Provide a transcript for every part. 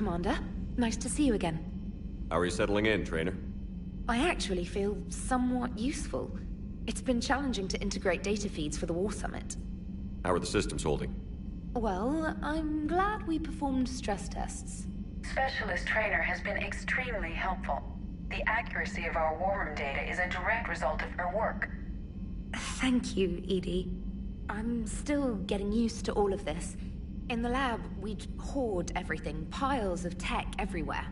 Commander. Nice to see you again. How are you settling in, Trainer? I actually feel somewhat useful. It's been challenging to integrate data feeds for the War Summit. How are the systems holding? Well, I'm glad we performed stress tests. Specialist Trainer has been extremely helpful. The accuracy of our war room data is a direct result of her work. Thank you, Edie. I'm still getting used to all of this. In the lab, we'd hoard everything, piles of tech everywhere.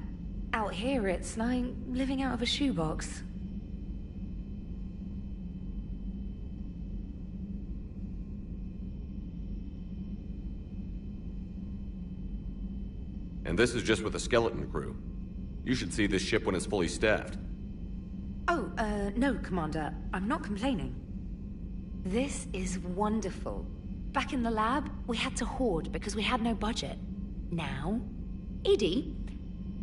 Out here, it's like living out of a shoebox. And this is just with a skeleton crew. You should see this ship when it's fully staffed. Oh, no, Commander. I'm not complaining. This is wonderful. Back in the lab, we had to hoard because we had no budget. Now, Edie,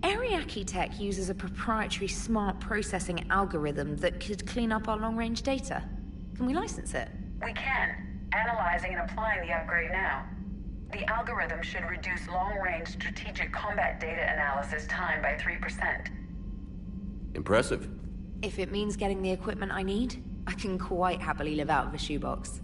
Ariake Tech uses a proprietary smart processing algorithm that could clean up our long-range data. Can we license it? We can. Analyzing and applying the upgrade now. The algorithm should reduce long-range strategic combat data analysis time by 3%. Impressive. If it means getting the equipment I need, I can quite happily live out of a shoebox.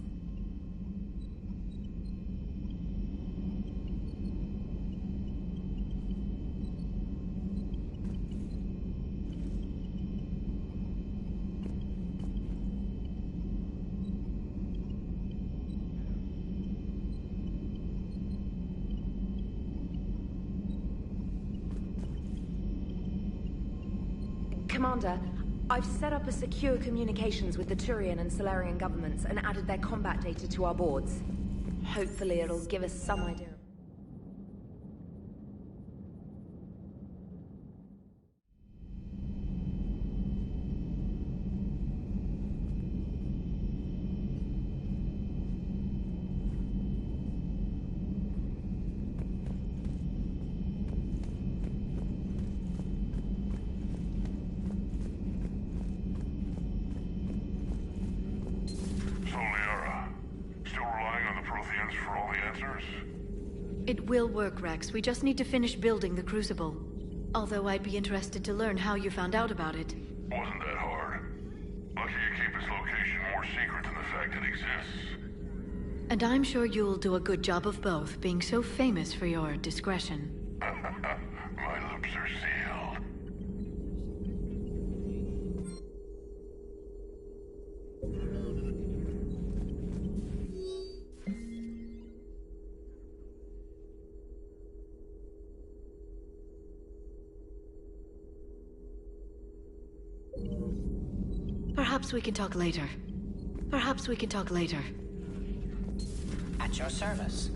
Commander, I've set up a secure communications with the Turian and Solarian governments and added their combat data to our boards. Hopefully it'll give us some idea. It will work, Rex. We just need to finish building the Crucible. Although I'd be interested to learn how you found out about it. Wasn't that hard. Lucky you keep its location more secret than the fact it exists. And I'm sure you'll do a good job of both, being so famous for your discretion. My lips are sealed. Perhaps we can talk later. Perhaps we can talk later. At your service.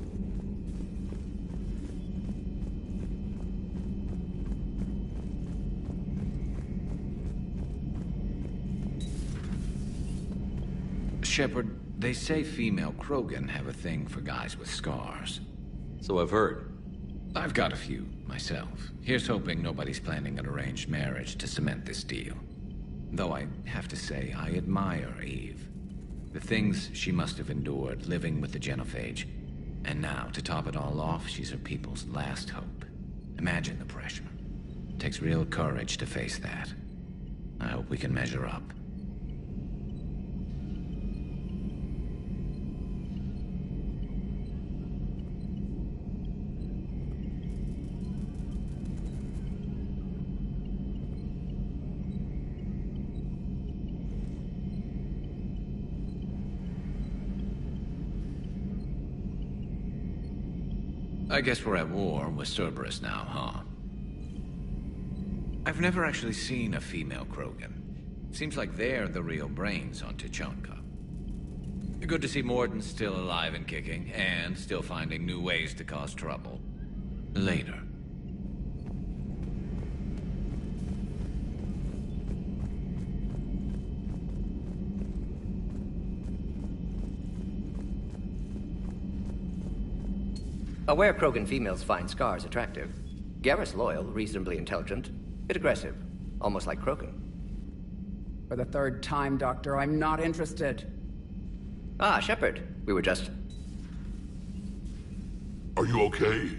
Shepard, they say female Krogan have a thing for guys with scars. So I've heard. I've got a few, myself. Here's hoping nobody's planning an arranged marriage to cement this deal. Though I have to say, I admire Eve. The things she must have endured living with the Genophage. And now, to top it all off, she's her people's last hope. Imagine the pressure. It takes real courage to face that. I hope we can measure up. I guess we're at war with Cerberus now, huh? I've never actually seen a female Krogan. Seems like they're the real brains on Tuchanka. Good to see Morden's still alive and kicking, and still finding new ways to cause trouble. Later. Aware Krogan females find scars attractive. Garrus loyal, reasonably intelligent, bit aggressive, almost like Krogan. For the third time, Doctor, I'm not interested. Ah, Shepard. We were just... Are you okay?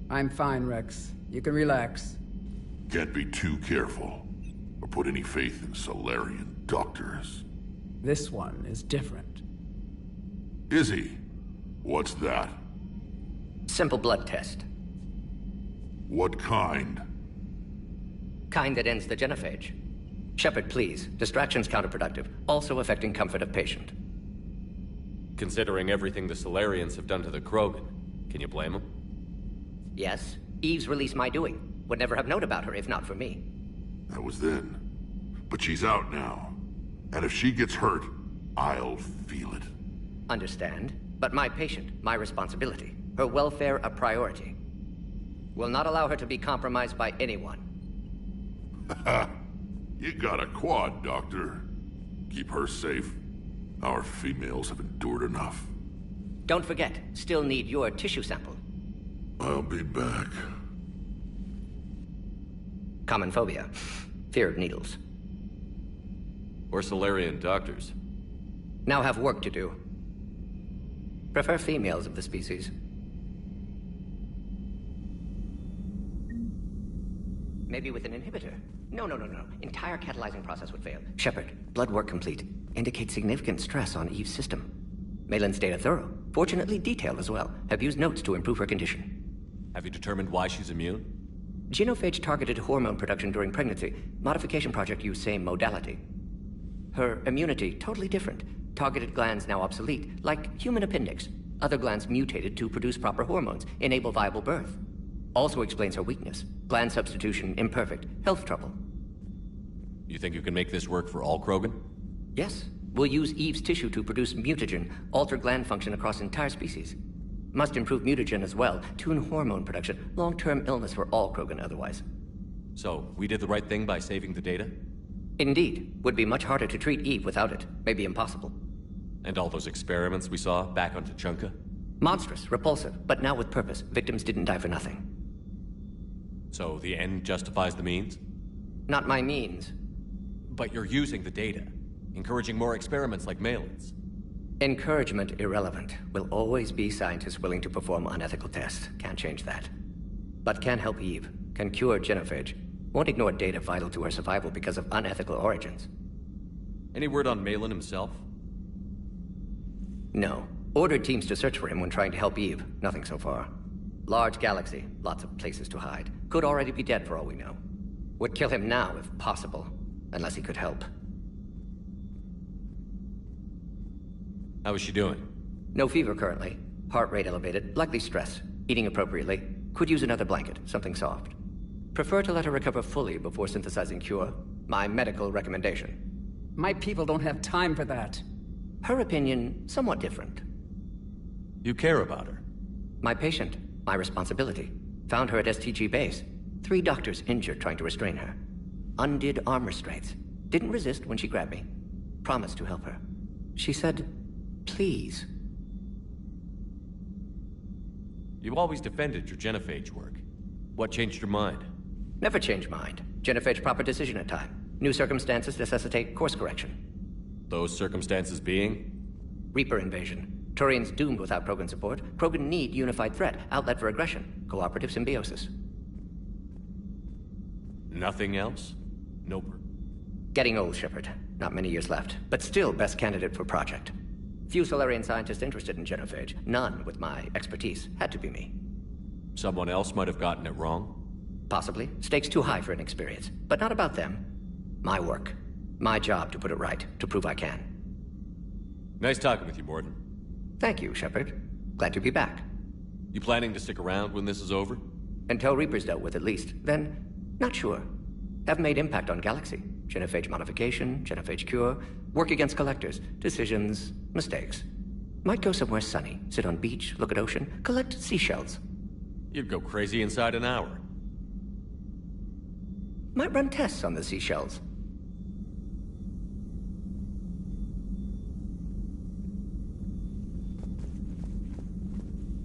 I'm fine, Rex. You can relax. Can't be too careful, or put any faith in Solarian doctors. This one is different. Is he? What's that? Simple blood test. What kind? Kind that ends the genophage. Shepard, please. Distraction's counterproductive, also affecting comfort of patient. Considering everything the Solarians have done to the Krogan, can you blame them? Yes, Eve's released my doing. Would never have known about her if not for me. That was then. But she's out now. And if she gets hurt, I'll feel it. Understand, but my patient, my responsibility. Her welfare a priority. Will not allow her to be compromised by anyone. You got a quad, Doctor. Keep her safe. Our females have endured enough. Don't forget, still need your tissue sample. I'll be back. Common phobia. Fear of needles. Or Solarian doctors. Now have work to do. Prefer females of the species. Maybe with an inhibitor. No. Entire catalyzing process would fail. Shepard, blood work complete. Indicates significant stress on Eve's system. Malin's data thorough. Fortunately detailed as well. Have used notes to improve her condition. Have you determined why she's immune? Genophage targeted hormone production during pregnancy. Modification project used same modality. Her immunity, totally different. Targeted glands now obsolete, like human appendix. Other glands mutated to produce proper hormones, enable viable birth. Also explains her weakness. Gland substitution imperfect. Health trouble. You think you can make this work for all Krogan? Yes. We'll use Eve's tissue to produce mutagen, alter gland function across entire species. Must improve mutagen as well, tune hormone production, long-term illness for all Krogan otherwise. So, we did the right thing by saving the data? Indeed. Would be much harder to treat Eve without it. Maybe impossible. And all those experiments we saw back on Tuchanka? Monstrous, repulsive, but now with purpose. Victims didn't die for nothing. So the end justifies the means? Not my means. But you're using the data, encouraging more experiments like Malin's. Encouragement irrelevant. Will always be scientists willing to perform unethical tests. Can't change that. But can help Eve. Can cure genophage. Won't ignore data vital to her survival because of unethical origins. Any word on Malin himself? No. Ordered teams to search for him when trying to help Eve. Nothing so far. Large galaxy. Lots of places to hide. Could already be dead for all we know. Would kill him now if possible. Unless he could help. How is she doing? No fever currently. Heart rate elevated. Likely stress. Eating appropriately. Could use another blanket. Something soft. Prefer to let her recover fully before synthesizing cure. My medical recommendation. My people don't have time for that. Her opinion, somewhat different. You care about her? My patient. My responsibility. Found her at STG base. 3 doctors injured trying to restrain her. Undid arm restraints. Didn't resist when she grabbed me. Promised to help her. She said, please. You always defended your genophage work. What changed your mind? Never change mind. Genophage proper decision at time. New circumstances necessitate course correction. Those circumstances being? Reaper invasion. Turians doomed without Krogan support. Krogan need unified threat, outlet for aggression. Cooperative symbiosis. Nothing else? Nope. Getting old, Shepard. Not many years left, but still best candidate for project. Few Solarian scientists interested in genophage. None with my expertise. Had to be me. Someone else might have gotten it wrong? Possibly. Stakes too high for inexperience. But not about them. My work. My job to put it right, to prove I can. Nice talking with you, Morden. Thank you, Shepard. Glad to be back. You planning to stick around when this is over? Until Reaper's dealt with, at least. Then, not sure. Have made impact on Galaxy. Genophage modification, genophage cure, work against collectors, decisions, mistakes. Might go somewhere sunny, sit on beach, look at ocean, collect seashells. You'd go crazy inside an hour. Might run tests on the seashells.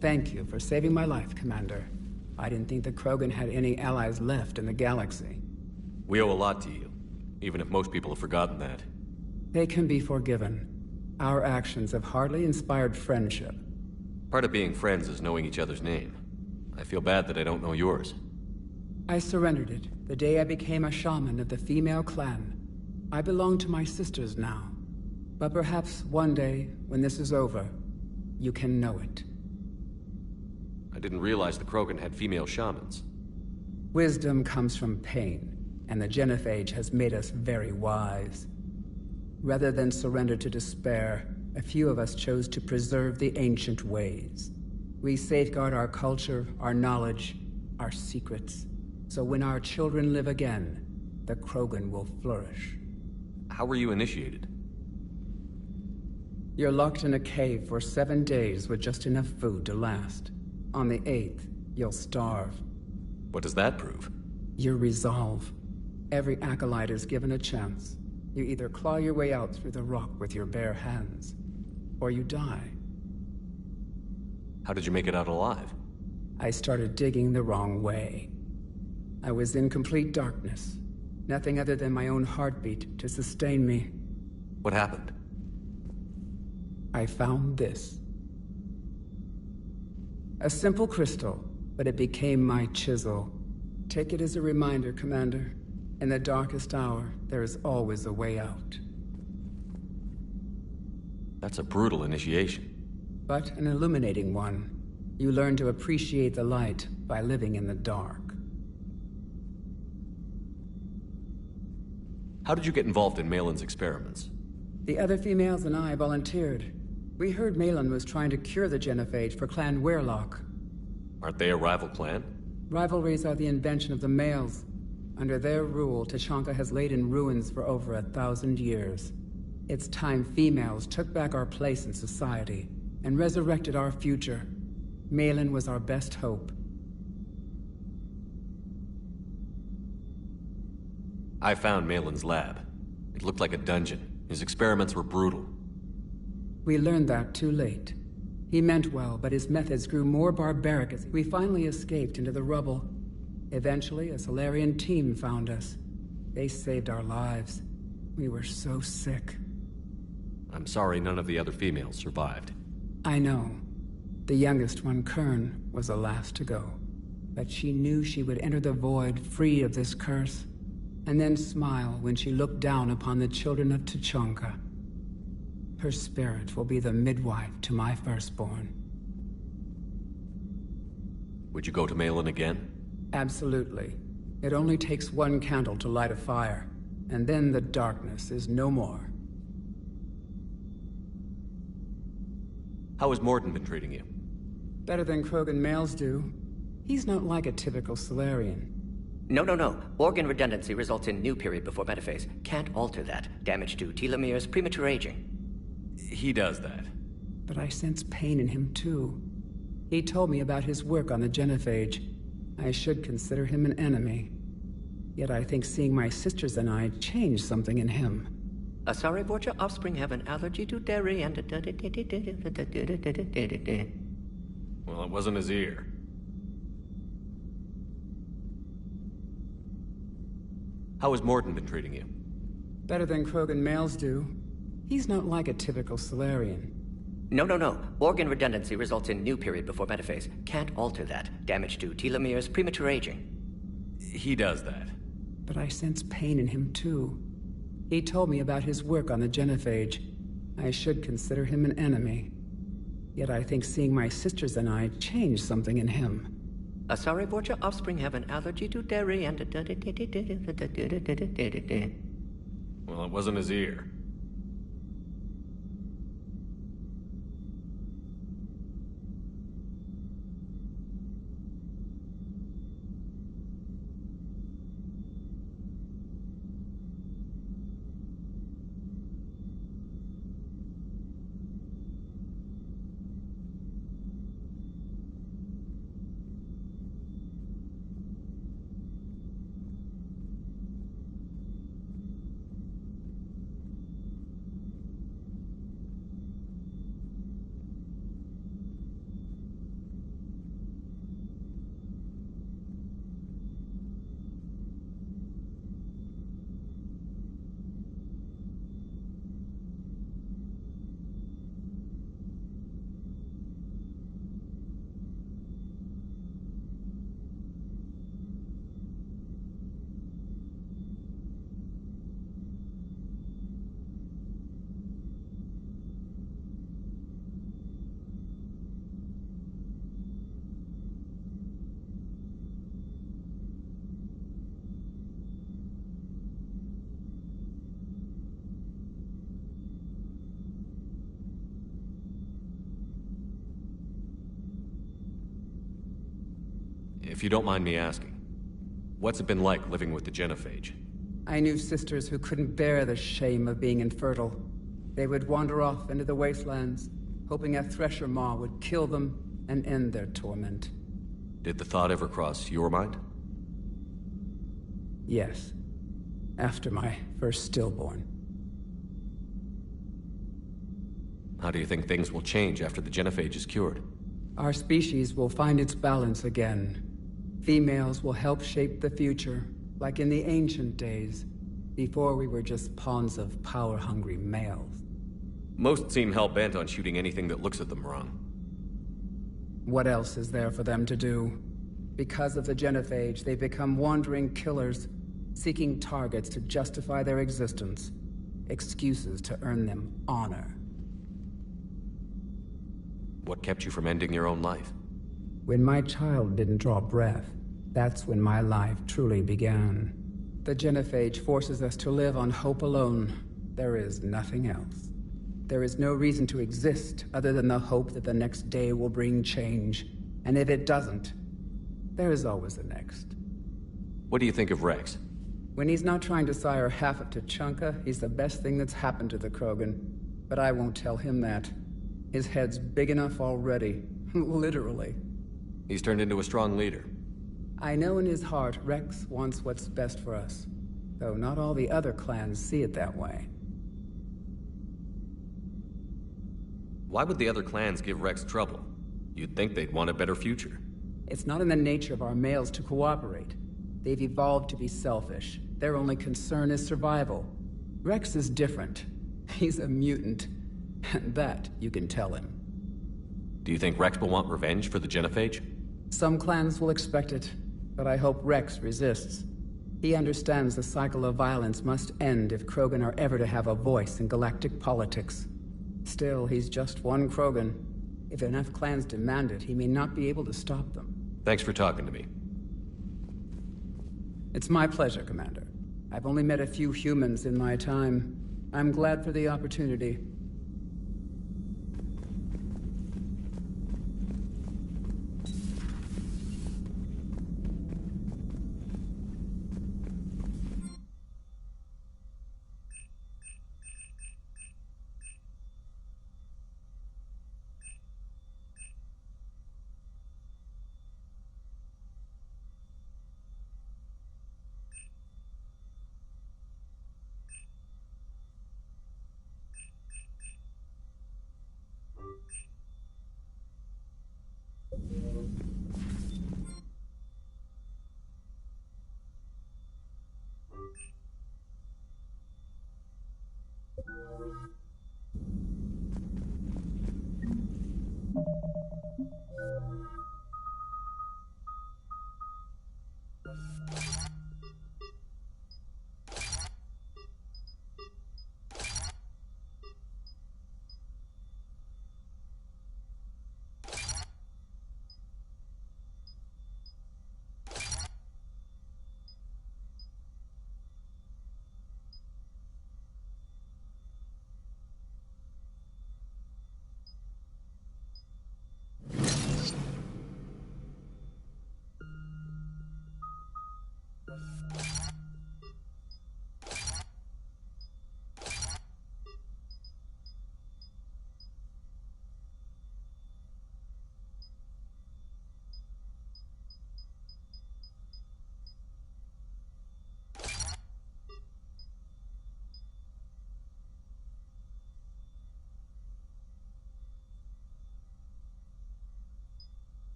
Thank you for saving my life, Commander. I didn't think the Krogan had any allies left in the galaxy. We owe a lot to you, even if most people have forgotten that. They can be forgiven. Our actions have hardly inspired friendship. Part of being friends is knowing each other's name. I feel bad that I don't know yours. I surrendered it the day I became a shaman of the female clan. I belong to my sisters now. But perhaps one day, when this is over, you can know it. I didn't realize the Krogan had female shamans. Wisdom comes from pain, and the genophage has made us very wise. Rather than surrender to despair, a few of us chose to preserve the ancient ways. We safeguard our culture, our knowledge, our secrets. So when our children live again, the Krogan will flourish. How were you initiated? You're locked in a cave for 7 days with just enough food to last. On the 8th, you'll starve. What does that prove? Your resolve. Every acolyte is given a chance. You either claw your way out through the rock with your bare hands, or you die. How did you make it out alive? I started digging the wrong way. I was in complete darkness. Nothing other than my own heartbeat to sustain me. What happened? I found this. A simple crystal, but it became my chisel. Take it as a reminder, Commander. In the darkest hour, there is always a way out. That's a brutal initiation. But an illuminating one. You learn to appreciate the light by living in the dark. How did you get involved in Malin's experiments? The other females and I volunteered. We heard Malin was trying to cure the genophage for Clan Weirlock. Aren't they a rival clan? Rivalries are the invention of the males. Under their rule, Tuchanka has laid in ruins for over 1,000 years. It's time females took back our place in society and resurrected our future. Malin was our best hope. I found Malin's lab. It looked like a dungeon. His experiments were brutal. We learned that too late. He meant well, but his methods grew more barbaric as we finally escaped into the rubble. Eventually, a Solarian team found us. They saved our lives. We were so sick. I'm sorry none of the other females survived. I know. The youngest one, Kern, was the last to go. But she knew she would enter the void free of this curse, and then smile when she looked down upon the children of Tuchanka. Her spirit will be the midwife to my firstborn. Would you go to Malin again? Absolutely. It only takes one candle to light a fire, and then the darkness is no more. How has Morden been treating you? Better than Krogan males do. He's not like a typical Solarian. No. Organ redundancy results in new period before metaphase. Can't alter that. Damage to telomeres, premature aging. He does that. But I sense pain in him too. He told me about his work on the genophage. I should consider him an enemy. Yet I think seeing my sisters and I changed something in him. Sorry, Borgia offspring have an allergy to dairy and... Well, it wasn't his ear. How has Morden been treating you? Better than Krogan males do. He's not like a typical Solarian. No. Organ redundancy results in new period before metaphase. Can't alter that. Damage to telomeres, premature aging. He does that. But I sense pain in him too. He told me about his work on the genophage. I should consider him an enemy. Yet I think seeing my sisters and I changed something in him. Sorry, Borgia offspring have an allergy to dairy and... Well, it wasn't his ear. If you don't mind me asking, what's it been like living with the genophage? I knew sisters who couldn't bear the shame of being infertile. They would wander off into the wastelands, hoping a thresher maw would kill them and end their torment. Did the thought ever cross your mind? Yes. After my first stillborn. How do you think things will change after the genophage is cured? Our species will find its balance again. Females will help shape the future, like in the ancient days, before we were just pawns of power-hungry males. Most seem hell-bent on shooting anything that looks at them wrong. What else is there for them to do? Because of the genophage, they become wandering killers, seeking targets to justify their existence, excuses to earn them honor. What kept you from ending your own life? When my child didn't draw breath, that's when my life truly began. The genophage forces us to live on hope alone. There is nothing else. There is no reason to exist other than the hope that the next day will bring change. And if it doesn't, there is always the next. What do you think of Rex? When he's not trying to sire half of Tuchanka, he's the best thing that's happened to the Krogan. But I won't tell him that. His head's big enough already. Literally. He's turned into a strong leader. I know in his heart Rex wants what's best for us. Though not all the other clans see it that way. Why would the other clans give Rex trouble? You'd think they'd want a better future. It's not in the nature of our males to cooperate. They've evolved to be selfish. Their only concern is survival. Rex is different. He's a mutant. And that you can tell him. Do you think Rex will want revenge for the genophage? Some clans will expect it, but I hope Rex resists. He understands the cycle of violence must end if Krogan are ever to have a voice in galactic politics. Still, he's just one Krogan. If enough clans demand it, he may not be able to stop them. Thanks for talking to me. It's my pleasure, Commander. I've only met a few humans in my time. I'm glad for the opportunity.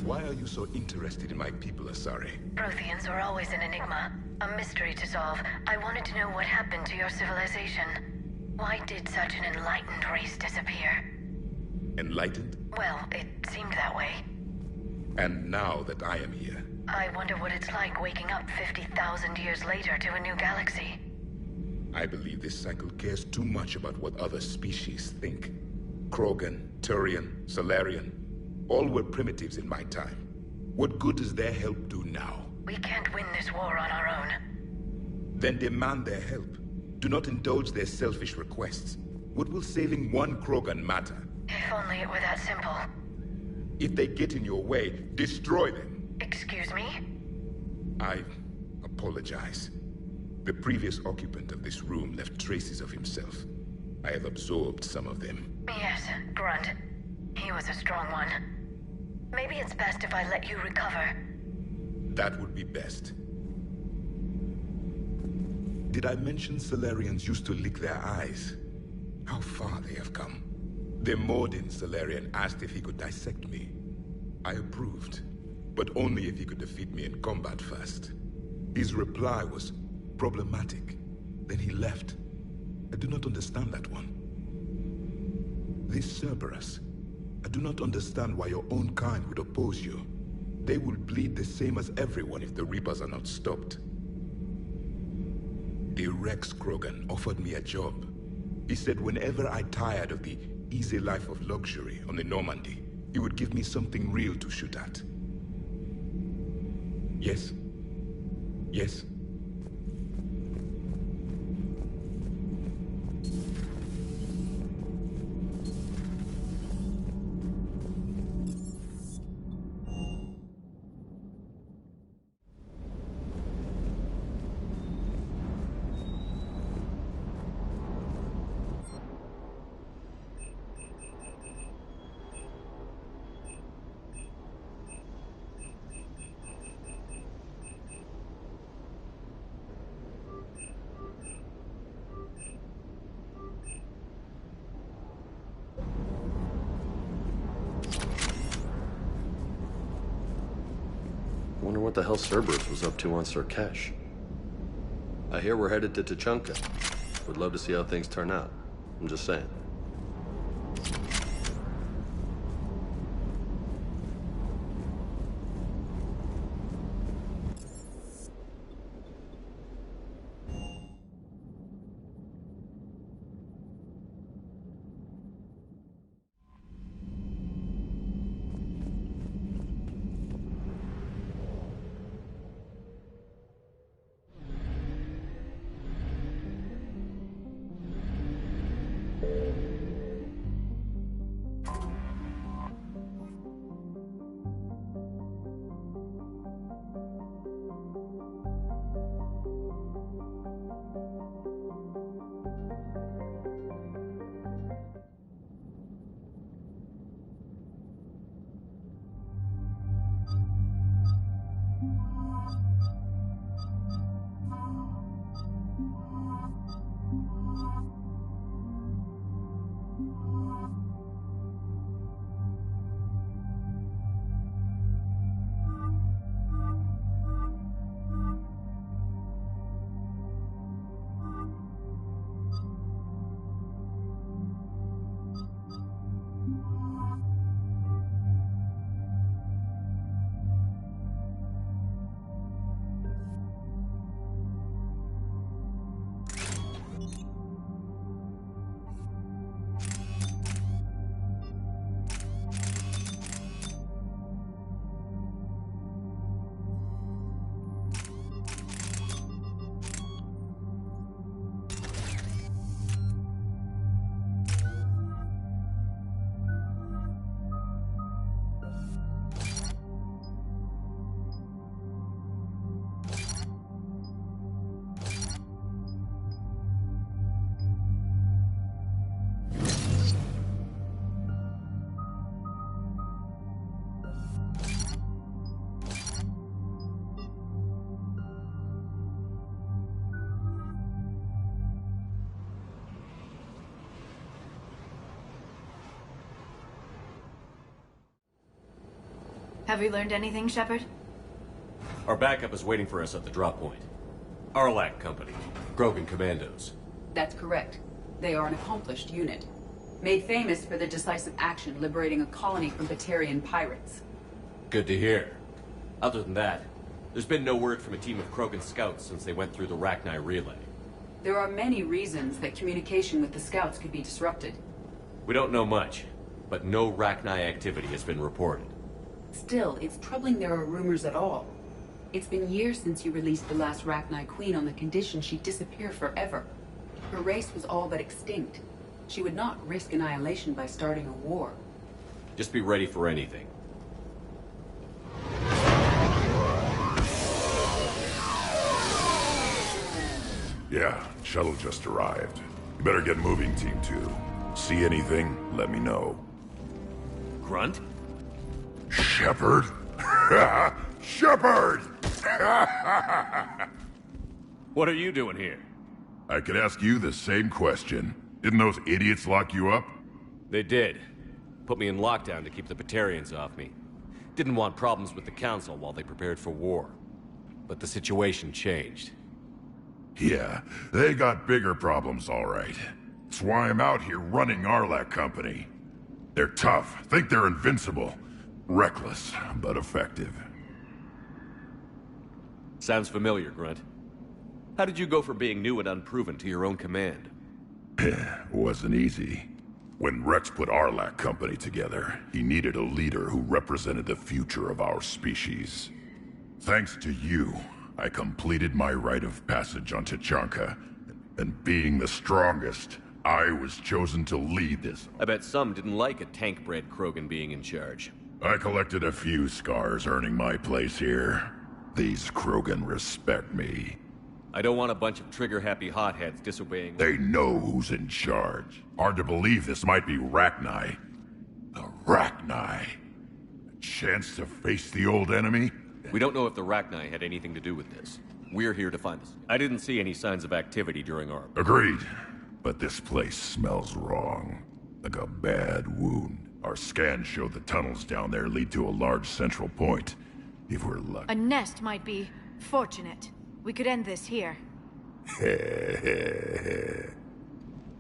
Why are you so interested in my people, Asari? Protheans were always an enigma, a mystery to solve. I wanted to know what happened to your civilization. Why did such an enlightened race disappear? Enlightened? Well, it seemed that way. And now that I am here... I wonder what it's like waking up 50,000 years later to a new galaxy. I believe this cycle cares too much about what other species think. Krogan, Turian, Solarian, all were primitives in my time. What good does their help do now? We can't win this war on our own. Then demand their help. Do not indulge their selfish requests. What will saving one Krogan matter? If only it were that simple. If they get in your way, destroy them. Excuse me? I apologize. The previous occupant of this room left traces of himself. I have absorbed some of them. Yes, Grunt. He was a strong one. Maybe it's best if I let you recover. That would be best. Did I mention Solarians used to lick their eyes? How far they have come. The Mordin Solarian asked if he could dissect me. I approved, but only if he could defeat me in combat first. His reply was problematic. Then he left. I do not understand that one. This Cerberus, I do not understand why your own kind would oppose you. They will bleed the same as everyone if the Reapers are not stopped. The Rex Krogan offered me a job. He said whenever I tired of the easy life of luxury on the Normandy, he would give me something real to shoot at. Yes. Yes. Wonder what the hell Cerberus was up to on Surkesh. I hear we're headed to Tuchanka. Would love to see how things turn out. I'm just saying. Have we learned anything, Shepard? Our backup is waiting for us at the drop point. Arlac Company. Krogan Commandos. That's correct. They are an accomplished unit. Made famous for their decisive action liberating a colony from Batarian pirates. Good to hear. Other than that, there's been no word from a team of Krogan scouts since they went through the Rachni relay. There are many reasons that communication with the scouts could be disrupted. We don't know much, but no Rachni activity has been reported. Still, it's troubling there are rumors at all. It's been years since you released the last Rachni Queen on the condition she'd disappear forever. Her race was all but extinct. She would not risk annihilation by starting a war. Just be ready for anything. Yeah, shuttle just arrived. You better get moving, Team 2. See anything, let me know. Grunt? Shepard? Shepard! What are you doing here? I could ask you the same question. Didn't those idiots lock you up? They did. Put me in lockdown to keep the Batarians off me. Didn't want problems with the Council while they prepared for war. But the situation changed. Yeah, they got bigger problems, all right. That's why I'm out here running Arlac Company. They're tough, think they're invincible. Reckless, but effective. Sounds familiar, Grunt. How did you go from being new and unproven to your own command? Wasn't easy. When Rex put Arlac Company together, he needed a leader who represented the future of our species. Thanks to you, I completed my rite of passage on Tuchanka, and being the strongest, I was chosen to lead this. I bet some didn't like a tank-bred Krogan being in charge. I collected a few scars earning my place here. These Krogan respect me. I don't want a bunch of trigger-happy hotheads disobeying. They know who's in charge. Hard to believe this might be Rachni. The Rachni. A chance to face the old enemy? We don't know if the Rachni had anything to do with this. We're here to find this. I didn't see any signs of activity during our... Agreed. But this place smells wrong. Like a bad wound. Our scans show the tunnels down there lead to a large central point. If we're lucky. A nest might be fortunate. We could end this here.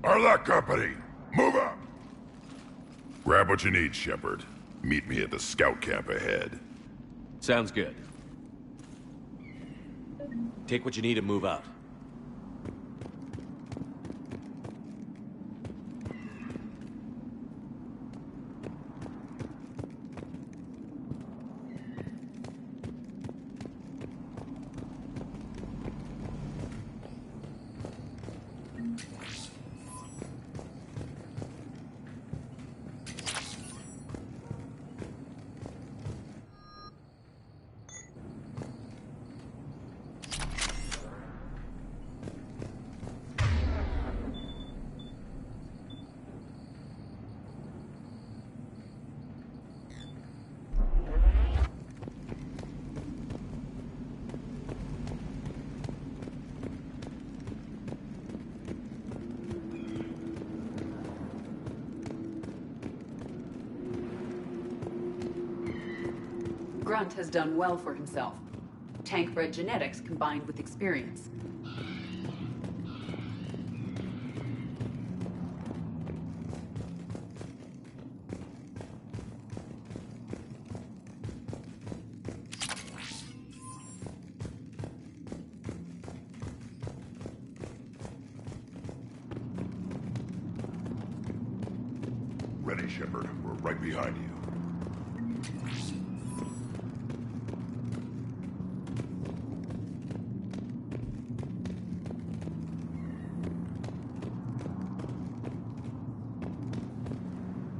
Arlac Company, move up! Grab what you need, Shepard. Meet me at the scout camp ahead. Sounds good. Take what you need and move out. Grunt has done well for himself. Tank-bred genetics combined with experience. Ready, Shepard. We're right behind you.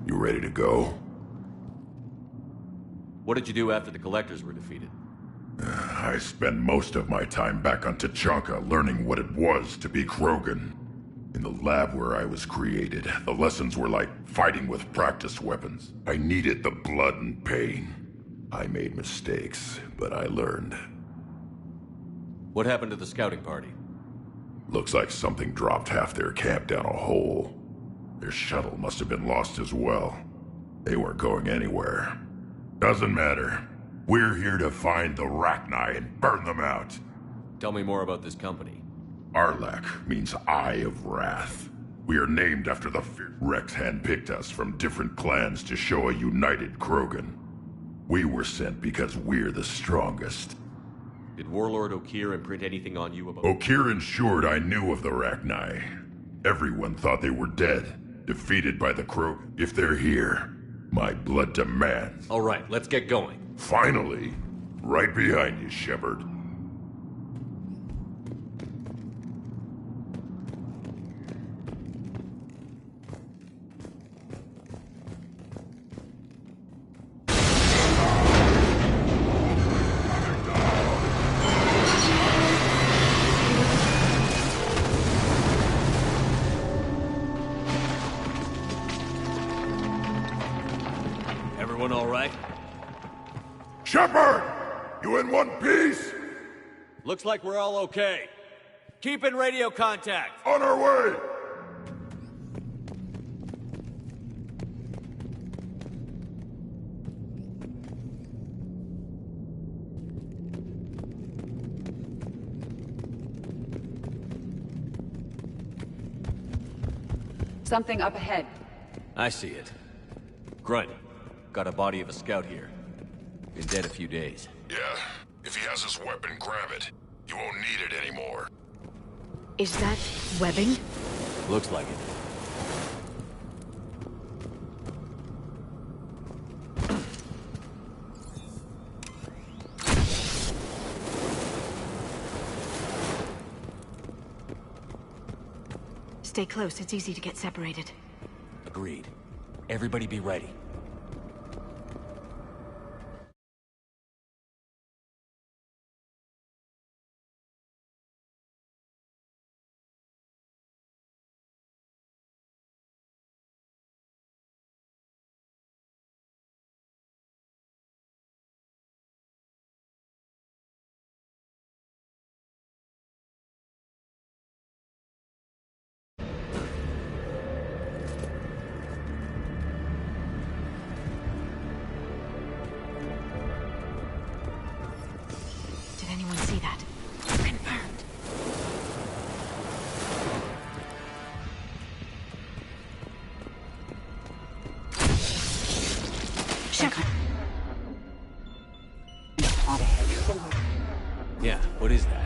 You ready to go? What did you do after the Collectors were defeated? I spent most of my time back on Tuchanka learning what it was to be Krogan. In the lab where I was created, the lessons were like fighting with practice weapons. I needed the blood and pain. I made mistakes, but I learned. What happened to the scouting party? Looks like something dropped half their camp down a hole. Their shuttle must have been lost as well. They weren't going anywhere. Doesn't matter. We're here to find the Rachni and burn them out. Tell me more about this company. Arlak means Eye of Wrath. We are named after the Rex handpicked us from different clans to show a united Krogan. We were sent because we're the strongest. Did Warlord Okeer imprint anything on you about... Okeer ensured I knew of the Rachni. Everyone thought they were dead, defeated by the Krogan. If they're here, my blood demands. All right, let's get going. Finally, right behind you, Shepard. Everyone all right? Shepard! You in one piece? Looks like we're all okay. Keep in radio contact. On our way! Something up ahead. I see it. Grunt, got a body of a scout here. Been dead a few days. Yeah. If he has his weapon, grab it. You won't need it anymore. Is that webbing? Looks like it. Stay close, it's easy to get separated. Agreed. Everybody be ready. Did anyone see that? Confirmed. Shepard. Yeah, what is that?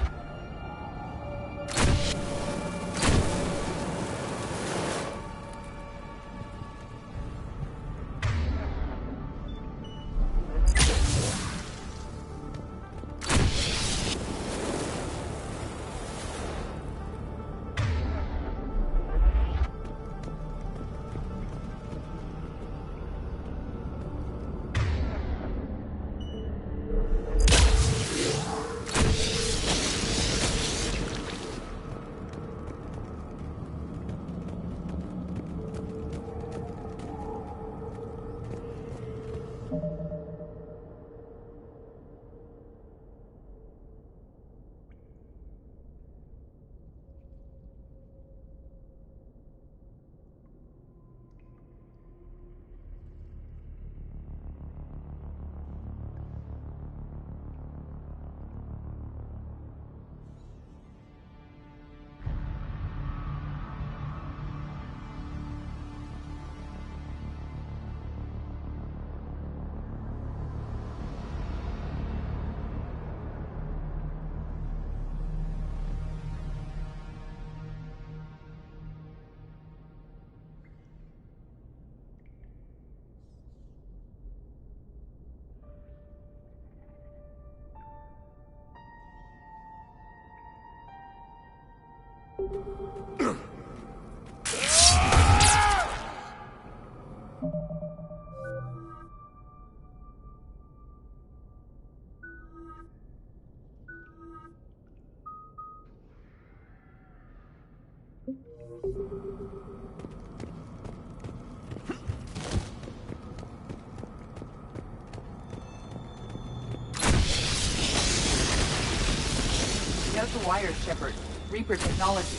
Note the wires, Shepard. Reaper technology.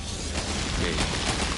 Me.